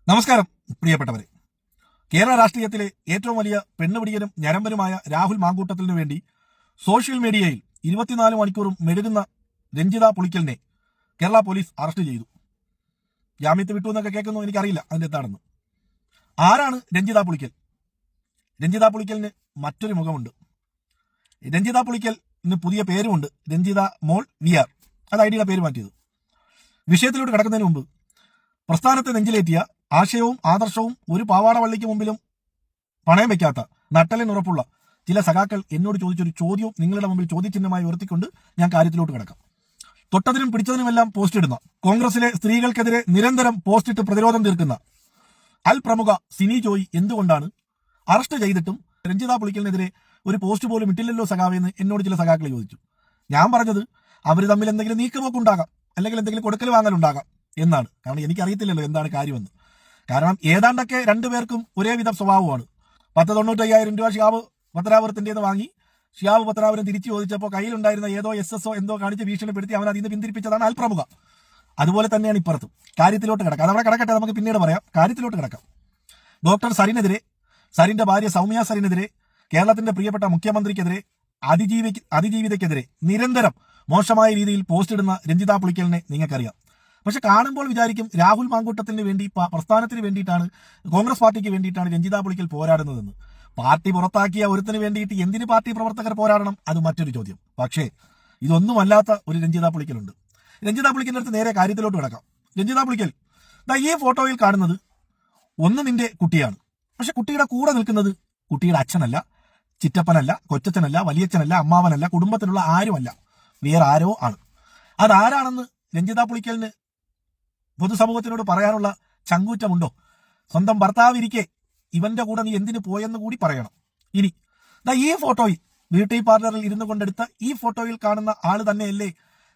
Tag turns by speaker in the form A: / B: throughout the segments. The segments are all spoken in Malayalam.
A: നമസ്കാരം പ്രിയപ്പെട്ടവരെ. കേരള രാഷ്ട്രീയത്തിലെ ഏറ്റവും വലിയ പെണ്ണുപിടിയനും ഞരമ്പനുമായ രാഹുൽ മാങ്കൂട്ടത്തിനു വേണ്ടി സോഷ്യൽ മീഡിയയിൽ 24 മണിക്കൂറും മെഴുകുന്ന രഞ്ജിത പുളിക്കലിനെ കേരള പോലീസ് അറസ്റ്റ് ചെയ്തു. ജാമ്യത്തിൽ വിട്ടു എന്നൊക്കെ കേൾക്കുന്നു, എനിക്കറിയില്ല അതിന്റെ എന്താണെന്ന്. ആരാണ് രഞ്ജിത പുളിക്കൽ? രഞ്ജിത പുളിക്കലിന് മറ്റൊരു മുഖമുണ്ട്. രഞ്ജിത പുളിക്കലിന് പുതിയ പേരുമുണ്ട്, രഞ്ജിത മോൾ VR. അത് ഐഡിയുടെ പേര് മാറ്റിയത്. വിഷയത്തിലോട്ട് കിടക്കുന്നതിന് മുമ്പ് പ്രസ്ഥാനത്തെ നെഞ്ചിലേറ്റിയ ആശയവും ആദർശവും ഒരു പാവാടവള്ളിക്ക് മുമ്പിലും പണയം വെക്കാത്ത നട്ടലിനുറപ്പുള്ള ചില സഖാക്കൾ എന്നോട് ചോദിച്ചൊരു ചോദ്യവും നിങ്ങളുടെ മുമ്പിൽ ചോദ്യചിഹ്നമായി ഉയർത്തിക്കൊണ്ട് ഞാൻ കാര്യത്തിലോട്ട് കിടക്കാം. തൊട്ടതിനും പിടിച്ചതിനുമെല്ലാം പോസ്റ്റ് ഇടുന്ന, കോൺഗ്രസിലെ സ്ത്രീകൾക്കെതിരെ നിരന്തരം പോസ്റ്റിട്ട് പ്രതിരോധം തീർക്കുന്ന അൽ പ്രമുഖ സിനി ജോയി എന്തുകൊണ്ടാണ് അറസ്റ്റ് ചെയ്തിട്ടും രഞ്ജിത പുളിക്കലിനെതിരെ ഒരു പോസ്റ്റ് പോലും ഇട്ടില്ലല്ലോ സഖാവെന്ന് എന്നോട് ചില സഖാക്കൾ ചോദിച്ചു. ഞാൻ പറഞ്ഞത് അവർ തമ്മിൽ എന്തെങ്കിലും നീക്കുപോക്കുണ്ടാകാം, അല്ലെങ്കിൽ എന്തെങ്കിലും കൊടുക്കൽ വാങ്ങലുണ്ടാകാം എന്നാണ്. കാരണം എനിക്കറിയത്തില്ലല്ലോ എന്താണ് കാര്യമെന്ന്. കാരണം ഏതാണ്ടൊക്കെ രണ്ടുപേർക്കും ഒരേവിധം സ്വഭാവമാണ്. 95,000 രൂപ ഷിഹാബ് പത്തനാപുരത്തിൻ്റെന്ന് വാങ്ങി ഷിഹാബ് പത്തനാപുരം തിരിച്ചു ചോദിച്ചപ്പോൾ കയ്യിലുണ്ടായിരുന്ന ഏതോ SSO എന്തോ കാണിച്ച് ഭീഷണിപ്പെടുത്തി അവൻ അതിന് പിന്തിരിപ്പിച്ചതാണ് അൽപ്രമുഖ. അതുപോലെ തന്നെയാണ് ഇപ്പുറത്തും. കാര്യത്തിലോട്ട് കിടക്കാം, അതവിടെ കിടക്കട്ടെ, നമുക്ക് പിന്നീട് പറയാം. കാര്യത്തിലോട്ട് കിടക്കാം. ഡോക്ടർ സരിനെതിരെ, സരിന്റെ ഭാര്യ സൗമ്യ സരിനെതിരെ, കേരളത്തിന്റെ പ്രിയപ്പെട്ട മുഖ്യമന്ത്രിക്കെതിരെ, അതിജീവിതയ്ക്കെതിരെ നിരന്തരം മോശമായ രീതിയിൽ പോസ്റ്റ് ഇടുന്ന രഞ്ജിത പുളിക്കലിനെ നിങ്ങൾക്കറിയാം. പക്ഷെ കാണുമ്പോൾ വിചാരിക്കും രാഹുൽ മാങ്കൂട്ടത്തിന് വേണ്ടി, പ്രസ്ഥാനത്തിന് വേണ്ടിയിട്ടാണ്, കോൺഗ്രസ് പാർട്ടിക്ക് വേണ്ടിയിട്ടാണ് രഞ്ജിത പുളിക്കൽ പോരാടുന്നതെന്ന്. പാർട്ടി പുറത്താക്കിയ ഒരുത്തിന് വേണ്ടിയിട്ട് എന്തിന് പാർട്ടി പ്രവർത്തകർ പോരാടണം? അത് മറ്റൊരു ചോദ്യം. പക്ഷേ ഇതൊന്നുമല്ലാത്ത ഒരു രഞ്ജിത പുളിക്കലുണ്ട്. രഞ്ജിത പുളിക്കലിന്റെ അടുത്ത് നേരെ കാര്യത്തിലോട്ട് കിടക്കാം. രഞ്ജിത പുളിക്കൽ, ഈ ഫോട്ടോയിൽ കാണുന്നത് ഒന്ന് നിന്റെ കുട്ടിയാണ്. പക്ഷെ കുട്ടിയുടെ കൂടെ നിൽക്കുന്നത് കുട്ടിയുടെ അച്ഛനല്ല, ചിറ്റപ്പനല്ല, കൊച്ചച്ഛനല്ല, വലിയച്ഛനല്ല, അമ്മാവനല്ല, കുടുംബത്തിലുള്ള ആരുമല്ല, വേറെ ആരോ ആണ്. അതാരാണെന്ന് രഞ്ജിത പുളിക്കലിന് പൊതുസമൂഹത്തിനോട് പറയാനുള്ള ചങ്കൂറ്റമുണ്ടോ? സ്വന്തം ഭർത്താവിരിക്കെ ഇവന്റെ കൂടെ നീ എന്തിനു പോയെന്ന് കൂടി പറയണം. ഇനി ഈ ഫോട്ടോയിൽ, ബ്യൂട്ടി പാർലറിൽ ഇരുന്നു കൊണ്ടെടുത്ത ഈ ഫോട്ടോയിൽ കാണുന്ന ആള് തന്നെയല്ലേ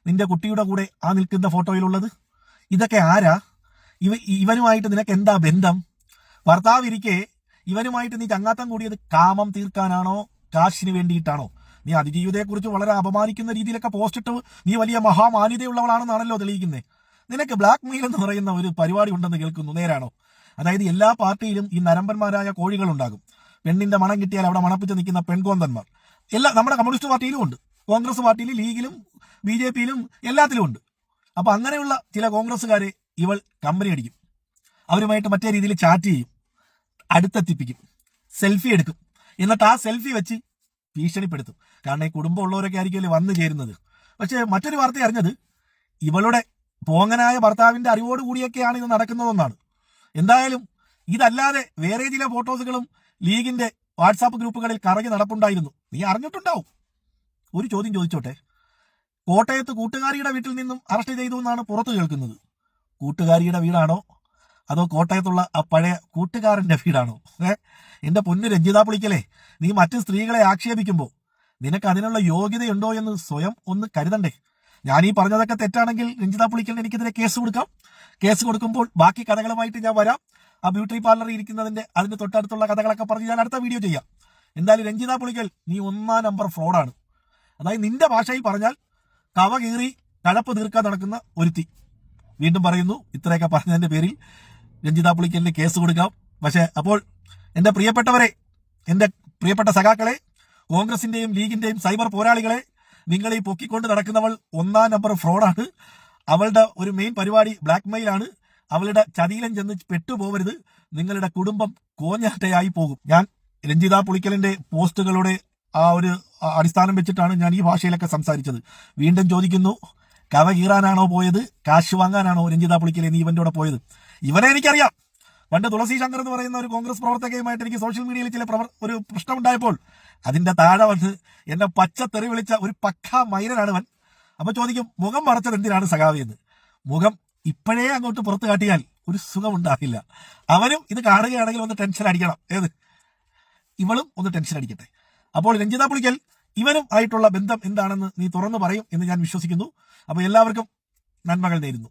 A: നിന്റെ കുട്ടിയുടെ കൂടെ ആ നിൽക്കുന്ന ഫോട്ടോയിലുള്ളത്? ഇതൊക്കെ ആരാ? ഇവനുമായിട്ട് നിനക്ക് എന്താ ബന്ധം? ഭർത്താവിരിക്കെ ഇവനുമായിട്ട് നീ ചങ്ങാത്തം കൂടിയത് കാമം തീർക്കാനാണോ, കാശിന് വേണ്ടിയിട്ടാണോ? നീ അതിജീവിതയെക്കുറിച്ച് വളരെ അപമാനിക്കുന്ന രീതിയിലൊക്കെ പോസ്റ്റിട്ട് നീ വലിയ മഹാമാന്യതയുള്ളവളാണെന്നാണല്ലോ തെളിയിക്കുന്നത്. നിനക്ക് ബ്ലാക്ക് മെയിൽ എന്ന് പറയുന്ന ഒരു പരിപാടി ഉണ്ടെന്ന് കേൾക്കുന്നു, നേരാണോ? അതായത് എല്ലാ പാർട്ടിയിലും ഈ നരമ്പന്മാരായ കോഴികൾ ഉണ്ടാകും. പെണ്ണിന്റെ മണം കിട്ടിയാൽ അവിടെ മണപ്പിച്ച് നിൽക്കുന്ന പെൺകോന്തന്മാർ നമ്മുടെ കമ്മ്യൂണിസ്റ്റ് പാർട്ടിയിലും ഉണ്ട്, കോൺഗ്രസ് പാർട്ടിയിലും, ലീഗിലും, BJPയിലും എല്ലാത്തിലും ഉണ്ട്. അപ്പൊ അങ്ങനെയുള്ള ചില കോൺഗ്രസ്സുകാരെ ഇവൾ കമ്പനി അടിക്കും, അവരുമായിട്ട് മറ്റേ രീതിയിൽ ചാറ്റ് ചെയ്യും, അടുത്തെത്തിപ്പിക്കും, സെൽഫി എടുക്കും, എന്നിട്ട് ആ സെൽഫി വെച്ച് ഭീഷണിപ്പെടുത്തും. കാരണം ഈ കുടുംബം ഉള്ളവരൊക്കെ ആയിരിക്കുമല്ലോ വന്നു ചേരുന്നത്. പക്ഷെ മറ്റൊരു വാർത്ത അറിഞ്ഞത് ഇവളുടെ പോങ്ങനായ ഭർത്താവിന്റെ അറിവോടുകൂടിയൊക്കെയാണ് ഇത് നടക്കുന്നതെന്നാണ്. എന്തായാലും ഇതല്ലാതെ വേറെ ചില ഫോട്ടോസുകളും ലീഗിന്റെ വാട്സാപ്പ് ഗ്രൂപ്പുകളിൽ കറങ്ങി നടപ്പുണ്ടായിരുന്നു. നീ അറിഞ്ഞിട്ടുണ്ടാവും. ഒരു ചോദ്യം ചോദിച്ചോട്ടെ, കോട്ടയത്ത് കൂട്ടുകാരിയുടെ വീട്ടിൽ നിന്നും അറസ്റ്റ് ചെയ്തു എന്നാണ് പുറത്തു കേൾക്കുന്നത്. കൂട്ടുകാരിയുടെ വീടാണോ അതോ കോട്ടയത്തുള്ള ആ പഴയ കൂട്ടുകാരന്റെ വീടാണോ? എന്റെ പൊന്നു രഞ്ജിത പുളിക്കലേ, നീ മറ്റു സ്ത്രീകളെ ആക്ഷേപിക്കുമ്പോൾ നിനക്ക് അതിനുള്ള യോഗ്യതയുണ്ടോ എന്ന് സ്വയം ഒന്ന് കരുതണ്ടേ? ഞാൻ ഈ പറഞ്ഞതൊക്കെ തെറ്റാണെങ്കിൽ രഞ്ജിത പുളിക്കലിന് എനിക്കെതിരെ കേസ് കൊടുക്കാം. കേസ് കൊടുക്കുമ്പോൾ ബാക്കി കഥകളുമായിട്ട് ഞാൻ വരാം. ആ ബ്യൂട്ടി പാർലറിൽ ഇരിക്കുന്നതിന്റെ അതിന്റെ തൊട്ടടുത്തുള്ള കഥകളൊക്കെ പറഞ്ഞ് ഞാൻ അടുത്ത വീഡിയോ ചെയ്യാം. എന്തായാലും രഞ്ജിത പുളിക്കൽ, നീ 1 നമ്പർ ഫ്രോഡാണ്. അതായത് നിന്റെ ഭാഷയിൽ പറഞ്ഞാൽ കവ കീറി കഴപ്പ് തീർക്കാൻ നടക്കുന്ന ഒരുത്തി. വീണ്ടും പറയുന്നു, ഇത്രയൊക്കെ പറഞ്ഞതിന്റെ പേരിൽ രഞ്ജിത പുളിക്കലിന് കേസ് കൊടുക്കാം. പക്ഷെ അപ്പോൾ എന്റെ പ്രിയപ്പെട്ടവരെ, എന്റെ പ്രിയപ്പെട്ട സഖാക്കളെ, കോൺഗ്രസിന്റെയും ലീഗിന്റെയും സൈബർ പോരാളികളെ, നിങ്ങൾ ഈ പൊക്കിക്കൊണ്ട് നടക്കുന്നവൾ 1 നമ്പർ ഫ്രോഡാണ്. അവളുടെ ഒരു മെയിൻ പരിപാടി ബ്ലാക്ക് മെയിലാണ്. അവളുടെ ചതിയിലും ചെന്ന് പെട്ടുപോകരുത്, നിങ്ങളുടെ കുടുംബം കോഞ്ഞാട്ടയായി പോകും. ഞാൻ രഞ്ജിത പുളിക്കലിന്റെ പോസ്റ്റുകളുടെ ആ ഒരു അടിസ്ഥാനം വെച്ചിട്ടാണ് ഞാൻ ഈ ഭാഷയിലൊക്കെ സംസാരിച്ചത്. വീണ്ടും ചോദിക്കുന്നു, കവ കീറാനാണോ പോയത്, കാശ് വാങ്ങാനാണോ രഞ്ജിത പുളിക്കൽ നീ ഇവന്റെ കൂടെ പോയത്? ഇവനെ എനിക്കറിയാം. പണ്ട് തുളസി ശങ്കർ എന്ന് പറയുന്ന ഒരു കോൺഗ്രസ് പ്രവർത്തകയുമായിട്ട് എനിക്ക് സോഷ്യൽ മീഡിയയിൽ ചില ഒരു പ്രശ്നമുണ്ടായപ്പോൾ അതിന്റെ താഴെ വന്ന് എന്നെ പച്ച തെറി വിളിച്ച ഒരു പക്കാ മൈരനാണ് അവൻ. അപ്പൊ ചോദിക്കും, മുഖം മറച്ചത് എന്തിനാണ് സഖാവിയെന്ന്? മുഖം ഇപ്പോഴേ അങ്ങോട്ട് പുറത്ത് കാട്ടിയാൽ ഒരു സുഖം ഉണ്ടാകില്ല. അവനും ഇത് കാണുകയാണെങ്കിൽ ഒന്ന് ടെൻഷൻ അടിക്കണം. ഏത് ഇവളും ഒന്ന് ടെൻഷൻ അടിക്കട്ടെ. അപ്പോൾ രഞ്ജിത പുളിക്കൽ, ഇവനും ആയിട്ടുള്ള ബന്ധം എന്താണെന്ന് നീ തുറന്നു പറയും എന്ന് ഞാൻ വിശ്വസിക്കുന്നു. അപ്പൊ എല്ലാവർക്കും നന്മകൾ നേരുന്നു.